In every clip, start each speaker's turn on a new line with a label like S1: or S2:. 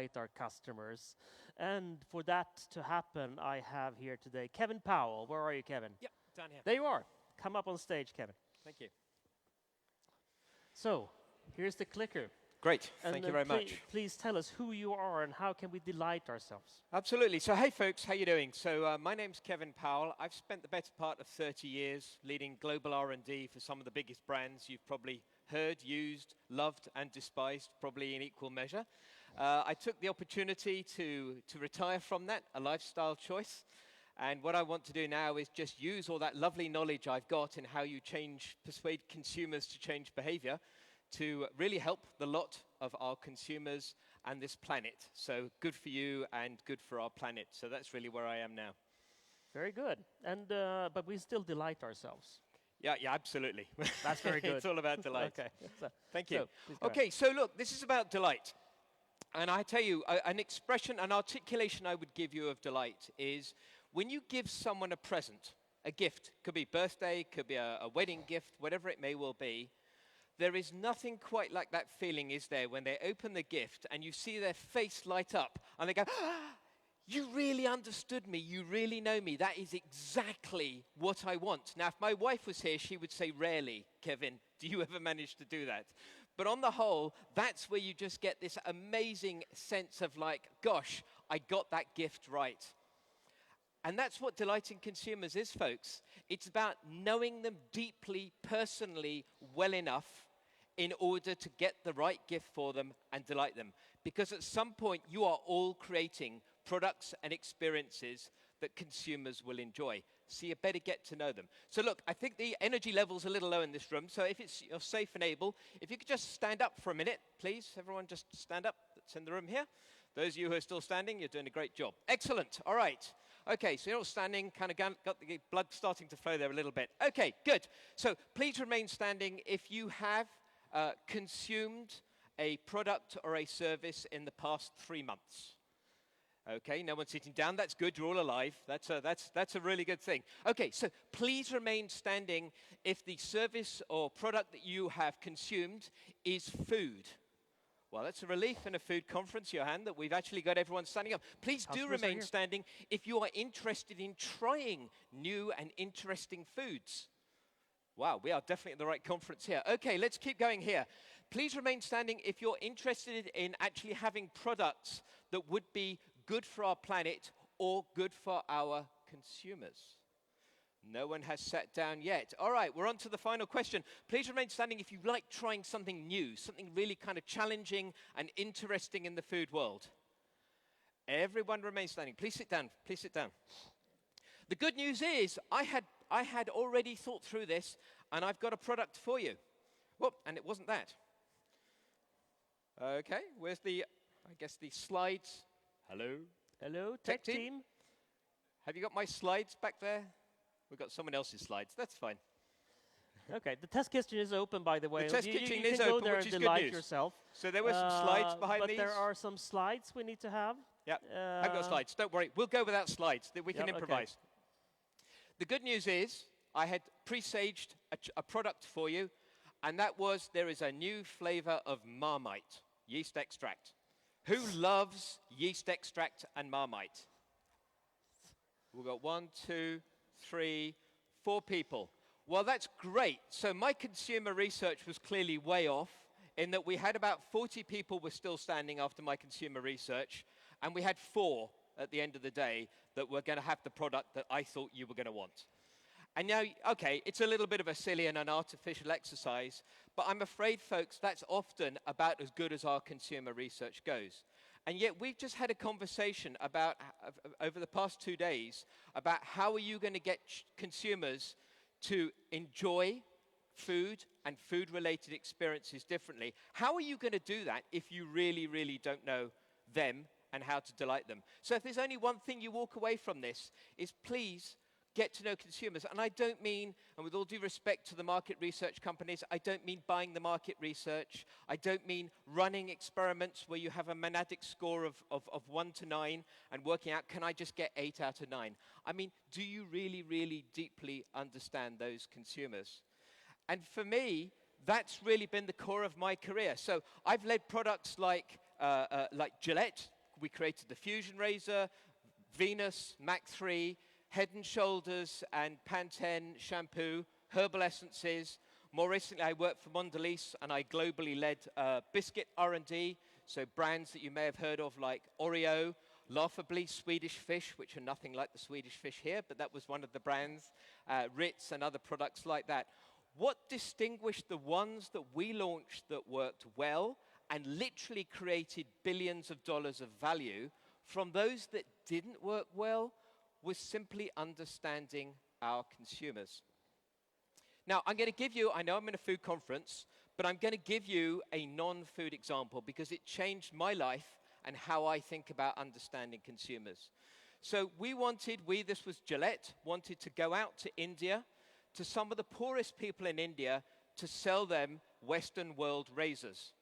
S1: delight our customers. And for that to happen, I have here today Kevin Powell. Where are you, Kevin?
S2: Yep, down here.
S1: There you are. Come up on stage, Kevin.
S2: Thank you.
S1: So, here's the clicker.
S2: Great, thank you very much.
S1: Please tell us who you are and how can we delight ourselves.
S2: Absolutely. So, hey folks, how you doing? So, my name's Kevin Powell. I've spent the better part of 30 years leading global R&D for some of the biggest brands you've probably heard, used, loved, and despised, probably in equal measure. I took the opportunity to retire from that, a lifestyle choice. And what I want to do now is just use all that lovely knowledge I've got in how you persuade consumers to change behavior to really help the lot of our consumers and this planet. So good for you and good for our planet. So that's really where I am now.
S1: Very good. And but we still delight ourselves.
S2: Yeah, absolutely.
S1: That's very good.
S2: It's all about delight.
S1: Okay.
S2: Thank you.
S1: Okay,
S2: so look, this is about delight. And I tell you, an expression, an articulation I would give you of delight is when you give someone a present, a gift, could be birthday, could be a wedding gift, whatever it may well be, there is nothing quite like that feeling, is there, when they open the gift and you see their face light up and they go, ah, you really understood me, you really know me, that is exactly what I want. Now, if my wife was here, she would say, rarely, Kevin, do you ever manage to do that? But on the whole, that's where you just get this amazing sense of like, gosh, I got that gift right. And that's what delighting consumers is, folks. It's about knowing them deeply, personally, well enough in order to get the right gift for them and delight them. Because at some point, you are all creating products and experiences that consumers will enjoy. So you better get to know them. So look, I think the energy level's a little low in this room. So if you're safe and able, if you could just stand up for a minute, please. Everyone just stand up that's in the room here. Those of you who are still standing, you're doing a great job. Excellent. All right. Okay, so you're all standing, kind of got the blood starting to flow there a little bit. Okay, good. So please remain standing if you have consumed a product or a service in the past 3 months. Okay, no one's sitting down. That's good. You're all alive. That's a really good thing. Okay, so please remain standing if the service or product that you have consumed is food. Well, that's a relief in a food conference, Johan, that we've actually got everyone standing up. Please do remain standing if you are interested in trying new and interesting foods. Wow, we are definitely at the right conference here. Okay, let's keep going here. Please remain standing if you're interested in actually having products that would be good for our planet or good for our consumers. No one has sat down yet. All right, we're on to the final question. Please remain standing if you like trying something new, something really kind of challenging and interesting in the food world. Everyone remain standing. Please sit down. Please sit down. The good news is I had already thought through this, and I've got a product for you. Whoop, and it wasn't that. Okay, where's the slides? Hello?
S1: Hello, tech team.
S2: Have you got my slides back there? We've got someone else's slides. That's fine.
S1: Okay, the test kitchen is open, by the way.
S2: The test kitchen is
S1: open,
S2: which is good news.
S1: You can go there and delight yourself.
S2: So there were some slides behind these.
S1: But there are some slides we need to have.
S2: Yeah, I've got slides. Don't worry. We'll go without slides. We can improvise. Okay. The good news is I had presaged a product for you, and that was there is a new flavor of Marmite, yeast extract. Who loves yeast extract and Marmite? We've got 1, 2, 3, 4 people. Well, that's great. So my consumer research was clearly way off in that we had about 40 people were still standing after my consumer research, and we had 4 at the end of the day that were going to have the product that I thought you were going to want. And now, okay, it's a little bit of a silly and an artificial exercise, but I'm afraid, folks, that's often about as good as our consumer research goes. And yet we've just had a conversation about, over the past 2 days, about how are you going to get consumers to enjoy food and food-related experiences differently. How are you going to do that if you really, really don't know them and how to delight them? So if there's only one thing you walk away from this, is please get to know consumers. And I don't mean, and with all due respect to the market research companies, I don't mean buying the market research. I don't mean running experiments where you have a monadic score of 1 to 9 and working out, can I just get 8 out of 9? I mean, do you really, really deeply understand those consumers? And for me, that's really been the core of my career. So I've led products like like Gillette. We created the Fusion razor, Venus, Mach 3, Head and Shoulders, and Pantene shampoo, herbal essences. More recently, I worked for Mondelez, and I globally led biscuit R&D, so brands that you may have heard of like Oreo, laughably Swedish Fish, which are nothing like the Swedish Fish here, but that was one of the brands, Ritz and other products like that. What distinguished the ones that we launched that worked well and literally created billions of dollars of value from those that didn't work well was simply understanding our consumers. Now, I'm going to give you, I know I'm in a food conference, but I'm going to give you a non-food example because it changed my life and how I think about understanding consumers. So this was Gillette, wanted to go out to India, to some of the poorest people in India, to sell them Western world razors.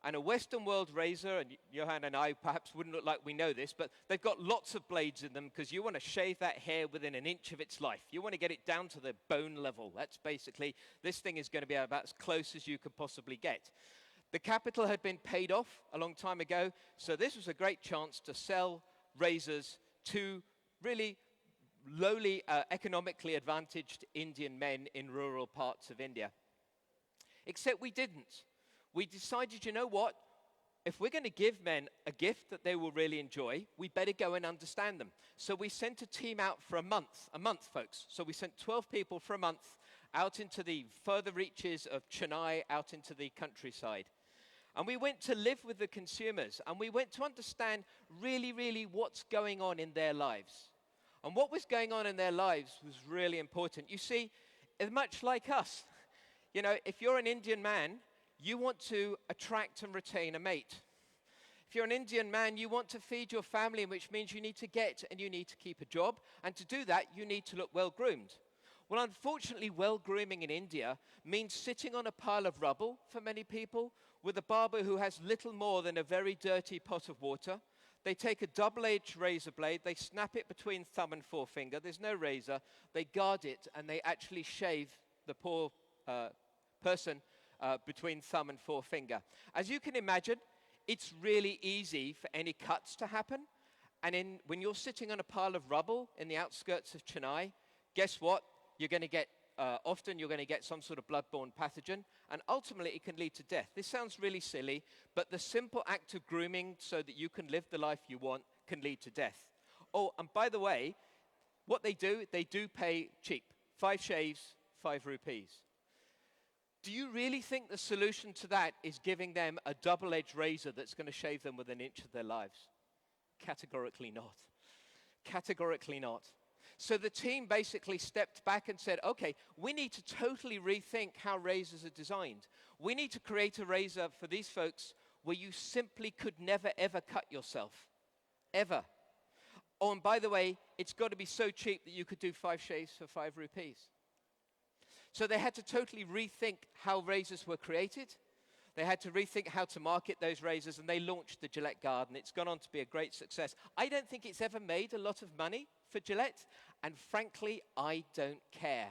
S2: And a Western world razor, and Johan and I perhaps wouldn't look like we know this, but they've got lots of blades in them because you want to shave that hair within an inch of its life. You want to get it down to the bone level. That's basically, this thing is going to be about as close as you could possibly get. The capital had been paid off a long time ago, so this was a great chance to sell razors to really lowly, economically advantaged Indian men in rural parts of India. Except we didn't. We decided, you know what? If we're going to give men a gift that they will really enjoy, we better go and understand them. So we sent a team out for a month, folks. So we sent 12 people for a month out into the further reaches of Chennai, out into the countryside. And we went to live with the consumers, and we went to understand really, really what's going on in their lives. And what was going on in their lives was really important. You see, much like us, you know, if you're an Indian man, you want to attract and retain a mate. If you're an Indian man, you want to feed your family, which means you need to get and you need to keep a job. And to do that, you need to look well-groomed. Well, unfortunately, well-grooming in India means sitting on a pile of rubble for many people with a barber who has little more than a very dirty pot of water. They take a double-edged razor blade, they snap it between thumb and forefinger. There's no razor. They guard it, and they actually shave the poor person between thumb and forefinger. As you can imagine, it's really easy for any cuts to happen. And when you're sitting on a pile of rubble in the outskirts of Chennai, guess what? You're going to get, often you're going to get some sort of bloodborne pathogen, and ultimately it can lead to death. This sounds really silly, but the simple act of grooming so that you can live the life you want can lead to death. Oh, and by the way, what they do pay cheap. 5 shaves, 5 rupees. Do you really think the solution to that is giving them a double-edged razor that's going to shave them within an inch of their lives? Categorically not. Categorically not. So the team basically stepped back and said, okay, we need to totally rethink how razors are designed. We need to create a razor for these folks where you simply could never, ever cut yourself. Ever. Oh, and by the way, it's got to be so cheap that you could do 5 shaves for 5 rupees. So they had to totally rethink how razors were created. They had to rethink how to market those razors, and they launched the Gillette Garden. It's gone on to be a great success. I don't think it's ever made a lot of money for Gillette, and frankly, I don't care.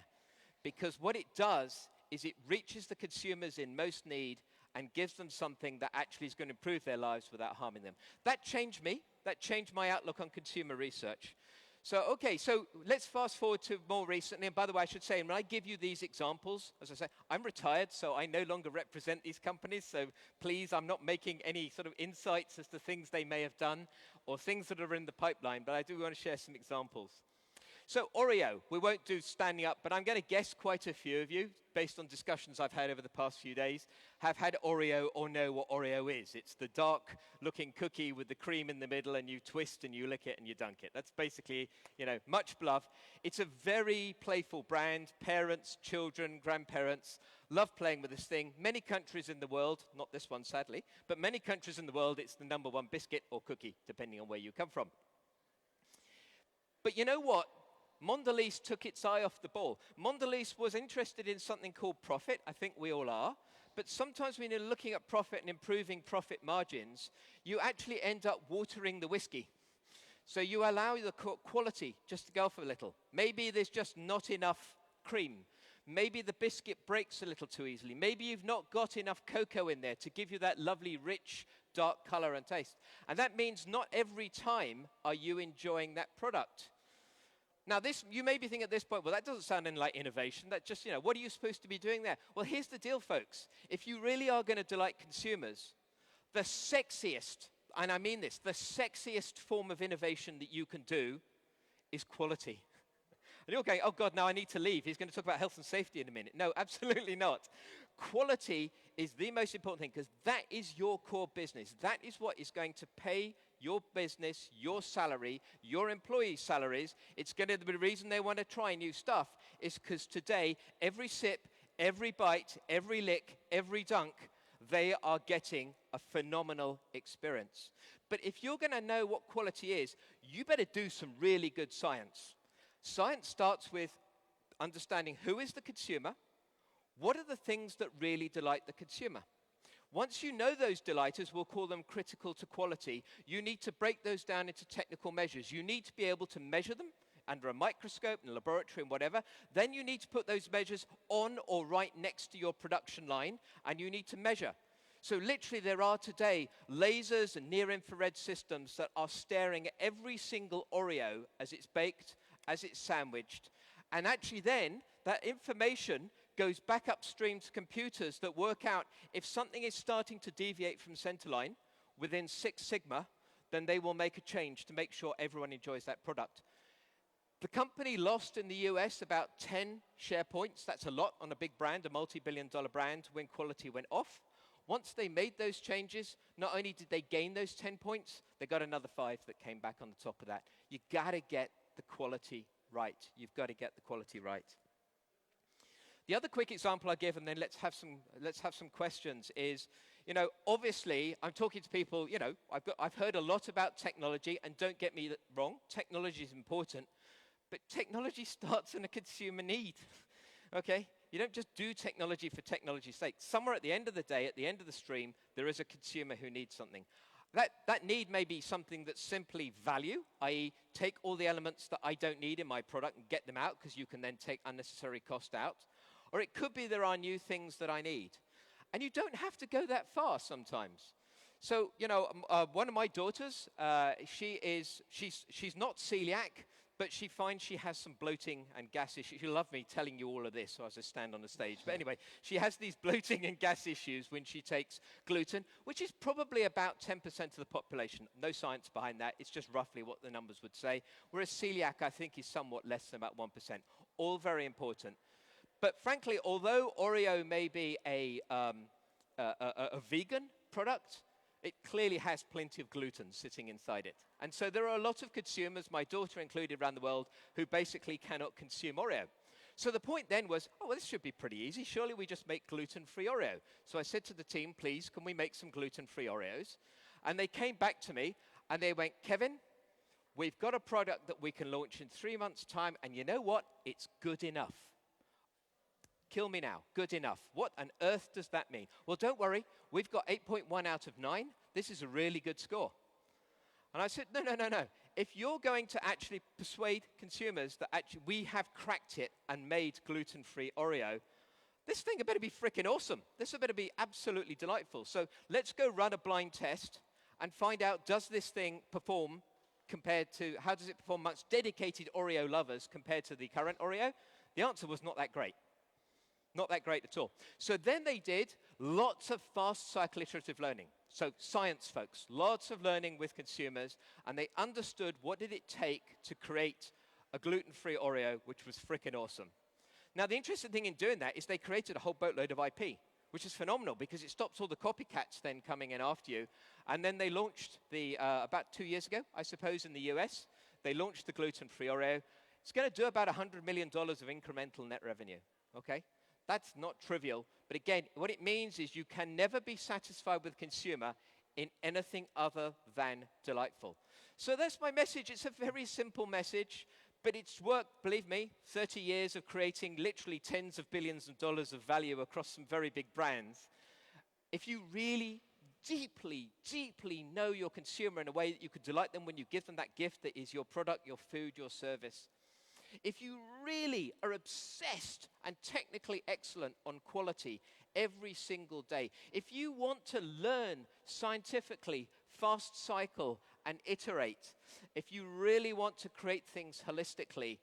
S2: Because what it does is it reaches the consumers in most need and gives them something that actually is going to improve their lives without harming them. That changed me. That changed my outlook on consumer research. So let's fast forward to more recently. And by the way, I should say, when I give you these examples, as I say, I'm retired, so I no longer represent these companies. So please, I'm not making any sort of insights as to things they may have done or things that are in the pipeline, but I do want to share some examples. So Oreo, we won't do standing up, but I'm going to guess quite a few of you, based on discussions I've had over the past few days, have had Oreo or know what Oreo is. It's the dark-looking cookie with the cream in the middle, and you twist and you lick it and you dunk it. That's basically, much love. It's a very playful brand. Parents, children, grandparents love playing with this thing. Many countries in the world, not this one sadly, but many countries in the world, it's the #1 biscuit or cookie, depending on where you come from. But you know what? Mondelez took its eye off the ball. Mondelez was interested in something called profit. I think we all are. But sometimes when you're looking at profit and improving profit margins, you actually end up watering the whiskey. So you allow the quality just to go off a little. Maybe there's just not enough cream. Maybe the biscuit breaks a little too easily. Maybe you've not got enough cocoa in there to give you that lovely, rich dark color and taste. And that means not every time are you enjoying that product. Now, this, you may be thinking at this point, well, that doesn't sound like innovation. That just, what are you supposed to be doing there? Well, here's the deal, folks. If you really are going to delight consumers, the sexiest, and I mean this, the sexiest form of innovation that you can do is quality. And you're going, oh, God, now I need to leave. He's going to talk about health and safety in a minute. No, absolutely not. Quality is the most important thing because that is your core business. That is what is going to pay your business, your salary, your employees' salaries. It's going to be the reason they want to try new stuff is because today, every sip, every bite, every lick, every dunk, they are getting a phenomenal experience. But if you're going to know what quality is, you better do some really good science. Science starts with understanding who is the consumer, what are the things that really delight the consumer. Once you know those delighters, we'll call them critical to quality, you need to break those down into technical measures. You need to be able to measure them under a microscope, in a laboratory, and whatever. Then you need to put those measures on or right next to your production line, and you need to measure. So literally there are today lasers and near-infrared systems that are staring at every single Oreo as it's baked, as it's sandwiched. And actually then, that information goes back upstream to computers that work out if something is starting to deviate from centerline within 6 sigma, then they will make a change to make sure everyone enjoys that product. The company lost in the US about 10 share points. That's a lot on a big brand, a multi-billion-dollar brand, when quality went off. Once they made those changes, not only did they gain those 10 points, they got another 5 that came back on the top of that. You got to get the quality right. You've got to get the quality right. The other quick example I give, and then let's have some questions, is, obviously, I'm talking to people, I've heard a lot about technology, and don't get me wrong, technology is important, but technology starts in a consumer need, okay? You don't just do technology for technology's sake. Somewhere at the end of the day, at the end of the stream, there is a consumer who needs something. That need may be something that's simply value, i.e. take all the elements that I don't need in my product and get them out, because you can then take unnecessary cost out. Or it could be there are new things that I need. And you don't have to go that far sometimes. So, one of my daughters, she's not celiac, but she finds she has some bloating and gas issues. She'll love me telling you all of this as I stand on the stage. But anyway, she has these bloating and gas issues when she takes gluten, which is probably about 10% of the population. No science behind that. It's just roughly what the numbers would say. Whereas celiac, I think, is somewhat less than about 1%. All very important. But frankly, although Oreo may be a vegan product, it clearly has plenty of gluten sitting inside it. And so there are a lot of consumers, my daughter included around the world, who basically cannot consume Oreo. So the point then was, oh, well, this should be pretty easy. Surely we just make gluten-free Oreo. So I said to the team, please, can we make some gluten-free Oreos? And they came back to me, and they went, Kevin, we've got a product that we can launch in 3 months' time, and you know what? It's good enough. Kill me now, good enough. What on earth does that mean? Well, don't worry, we've got 8.1 out of 9. This is a really good score. And I said, no. If you're going to actually persuade consumers that actually we have cracked it and made gluten-free Oreo, this thing had better be freaking awesome. This had better be absolutely delightful. So let's go run a blind test and find out, does this thing perform compared to, how does it perform amongst dedicated Oreo lovers compared to the current Oreo? The answer was not that great. Not that great at all. So then they did lots of fast cycle iterative learning. So science folks, lots of learning with consumers, and they understood what did it take to create a gluten-free Oreo, which was freaking awesome. Now the interesting thing in doing that is they created a whole boatload of IP, which is phenomenal because it stops all the copycats then coming in after you. And then they launched about 2 years ago, I suppose, in the US, they launched the gluten-free Oreo. It's going to do about $100 million of incremental net revenue, okay? That's not trivial, but again, what it means is you can never be satisfied with consumer in anything other than delightful. So that's my message. It's a very simple message, but it's worked, believe me, 30 years of creating literally tens of billions of dollars of value across some very big brands. If you really deeply, deeply know your consumer in a way that you could delight them when you give them that gift that is your product, your food, your service, if you really are obsessed and technically excellent on quality, every single day. If you want to learn scientifically, fast cycle, and iterate, if you really want to create things holistically,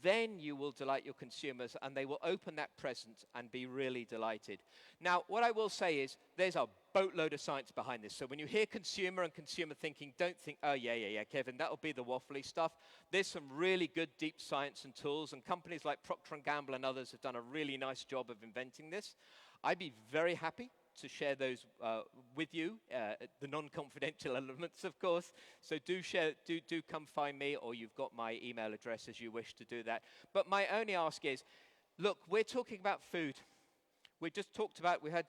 S2: then you will delight your consumers and they will open that present and be really delighted. Now, what I will say is there's a boatload of science behind this. So when you hear consumer and consumer thinking, don't think, oh, yeah, Kevin, that'll be the waffly stuff. There's some really good deep science and tools, and companies like Procter & Gamble and others have done a really nice job of inventing this. I'd be very happy to share those with you, the non-confidential elements, of course. So do come find me, or you've got my email address as you wish to do that. But my only ask is, look, we're talking about food. We just talked about, we had,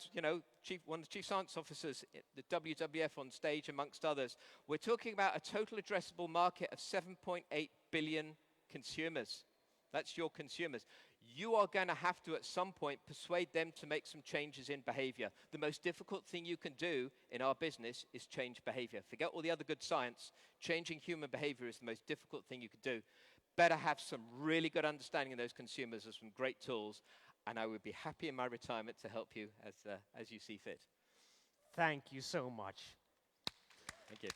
S2: one of the chief science officers at the WWF on stage, amongst others. We're talking about a total addressable market of 7.8 billion consumers. That's your consumers. You are going to have to, at some point, persuade them to make some changes in behavior. The most difficult thing you can do in our business is change behavior. Forget all the other good science. Changing human behavior is the most difficult thing you could do. Better have some really good understanding of those consumers and some great tools. And I would be happy in my retirement to help you as you see fit.
S1: Thank you so much.
S2: Thank you.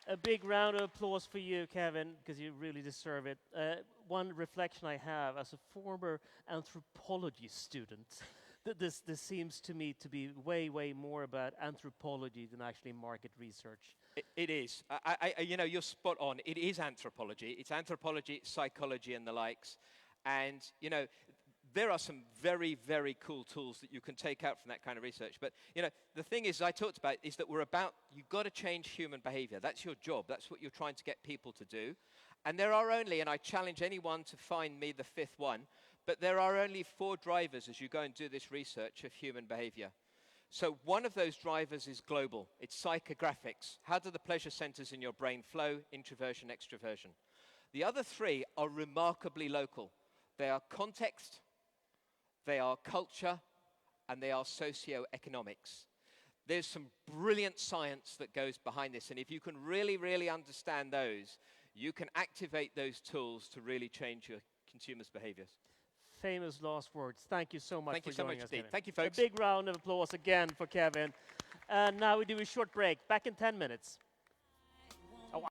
S1: A big round of applause for you, Kevin, because you really deserve it. One reflection I have as a former anthropology student, this seems to me to be way more about anthropology than actually market research.
S2: It is. You're spot on. It is anthropology. It's anthropology, it's psychology, and the likes. And, there are some very, very cool tools that you can take out from that kind of research. But, the thing is, I talked about, is that you've got to change human behavior. That's your job. That's what you're trying to get people to do. And there are only, and I challenge anyone to find me the fifth one, but there are only 4 drivers as you go and do this research of human behavior. So one of those drivers is global. It's psychographics. How do the pleasure centers in your brain flow? Introversion, extroversion. The other 3 are remarkably local. They are context, they are culture, and they are socioeconomics. There's some brilliant science that goes behind this, and if you can really, really understand those, you can activate those tools to really change your consumers' behaviors.
S1: Famous last words. Thank you so much for joining us, Kevin.
S2: Thank you, folks.
S1: A big round of applause again for Kevin. And now we do a short break. Back in 10 minutes.